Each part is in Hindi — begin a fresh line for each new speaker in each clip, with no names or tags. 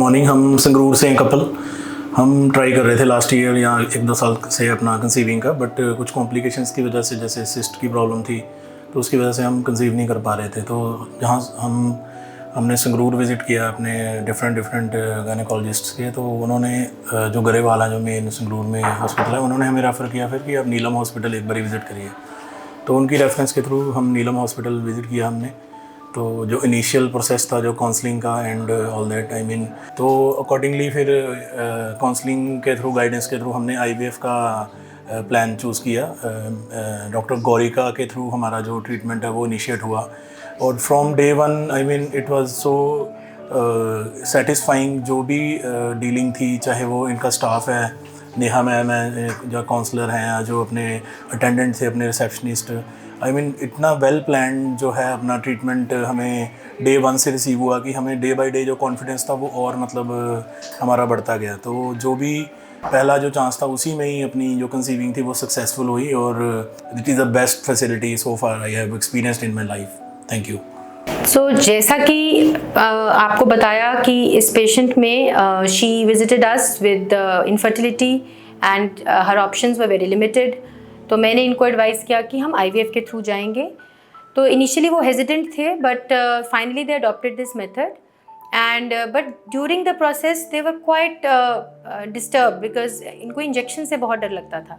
मॉर्निंग। हम संगरूर से हैं कपल। हम ट्राई कर रहे थे लास्ट ईयर या 1-2 साल से अपना कंसीविंग का, बट कुछ कॉम्प्लिकेशंस की वजह से, जैसे सिस्ट की प्रॉब्लम थी, तो उसकी वजह से हम कंसीव नहीं कर पा रहे थे। तो जहाँ हमने संगरूर विज़िट किया अपने डिफरेंट गायनेकोलॉजिस्ट्स के, तो उन्होंने जो गरेवाला जो मेन संगरूर में हॉस्पिटल है, उन्होंने हमें रेफ़र किया फिर कि आप नीलम हॉस्पिटल एक बार विज़िट करिए। तो उनकी रेफरेंस के थ्रू हम नीलम हॉस्पिटल विज़िट किया हमने। तो जो इनिशियल प्रोसेस था जो काउंसलिंग का and all that, I mean, तो अकॉर्डिंगली फिर काउंसलिंग के थ्रू, गाइडेंस के थ्रू हमने आईवीएफ का प्लान चूज़ किया। डॉक्टर गौरिका के थ्रू हमारा जो ट्रीटमेंट है वो इनिशिएट हुआ, और from day one, I mean, it was so satisfying. जो भी डीलिंग थी, चाहे वो इनका स्टाफ है, नेहा मैम है जो काउंसलर हैं, जो अपने अटेंडेंट थे, अपने रिसेप्शनिस्ट, आई मीन, इतना वेल प्लान जो है अपना ट्रीटमेंट हमें डे वन से रिसीव हुआ कि हमें डे बाय डे जो कॉन्फिडेंस था वो और मतलब हमारा बढ़ता गया। तो जो भी पहला जो चांस था उसी में ही अपनी जो कंसीविंग थी वो सक्सेसफुल हुई, और it is the best facility so far I have experienced in my life. Thank you.
So जैसा कि आपको बताया कि इस पेशेंट में she visited us with infertility and her options were very limited, तो मैंने इनको एडवाइस किया कि हम आईवीएफ के थ्रू जाएंगे। तो इनिशियली वो हेजिटेंट थे, but finally they adopted this method, and but during the process they were quite disturb, because इनको इंजेक्शन से बहुत डर लगता था।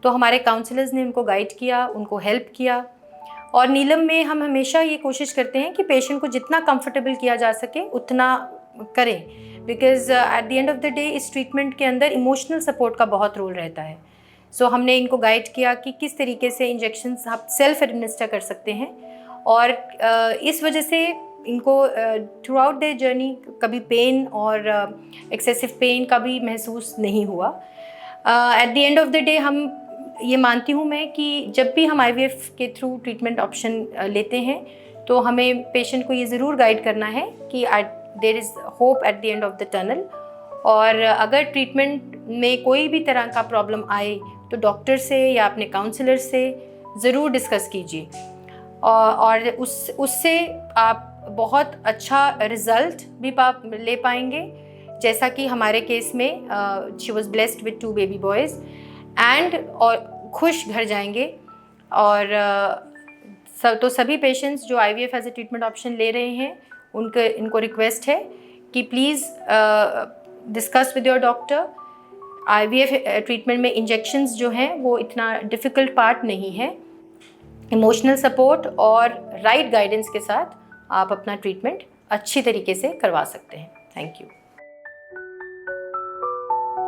तो हमारे काउंसलर्स ने उनको गाइड किया, उनको हेल्प किया। और नीलम में हम हमेशा ये कोशिश करते हैं कि पेशेंट को जितना कंफर्टेबल किया जा सके उतना करें, because at the end of the day इस ट्रीटमेंट के अंदर इमोशनल सपोर्ट का बहुत रोल रहता है। सो हमने इनको गाइड किया कि किस तरीके से इंजेक्शंस आप सेल्फ एडमिनिस्टर कर सकते हैं, और इस वजह से इनको थ्रू आउट देयर जर्नी कभी पेन और एक्सेसिव पेन का भी महसूस नहीं हुआ। Eight the end of the day हम ये मानती हूँ मैं कि जब भी हम आईवीएफ के थ्रू ट्रीटमेंट ऑप्शन लेते हैं तो हमें पेशेंट को ये ज़रूर गाइड करना है कि there is hope at the end of the tunnel. और अगर ट्रीटमेंट में कोई भी तरह का प्रॉब्लम आए तो डॉक्टर से या अपने काउंसलर से ज़रूर डिस्कस कीजिए, और उससे आप बहुत अच्छा रिज़ल्ट भी ले पाएंगे। जैसा कि हमारे केस में she was blessed with 2 baby boys and और खुश घर जाएंगे। और तो सभी पेशेंट्स जो IVF as a treatment option ले रहे हैं इनको रिक्वेस्ट है कि please discuss with your doctor. IVF treatment में इंजेक्शंस जो हैं वो इतना डिफ़िकल्ट पार्ट नहीं है। इमोशनल सपोर्ट और राइट गाइडेंस के साथ आप अपना ट्रीटमेंट अच्छी तरीके से करवा सकते हैं। Thank you.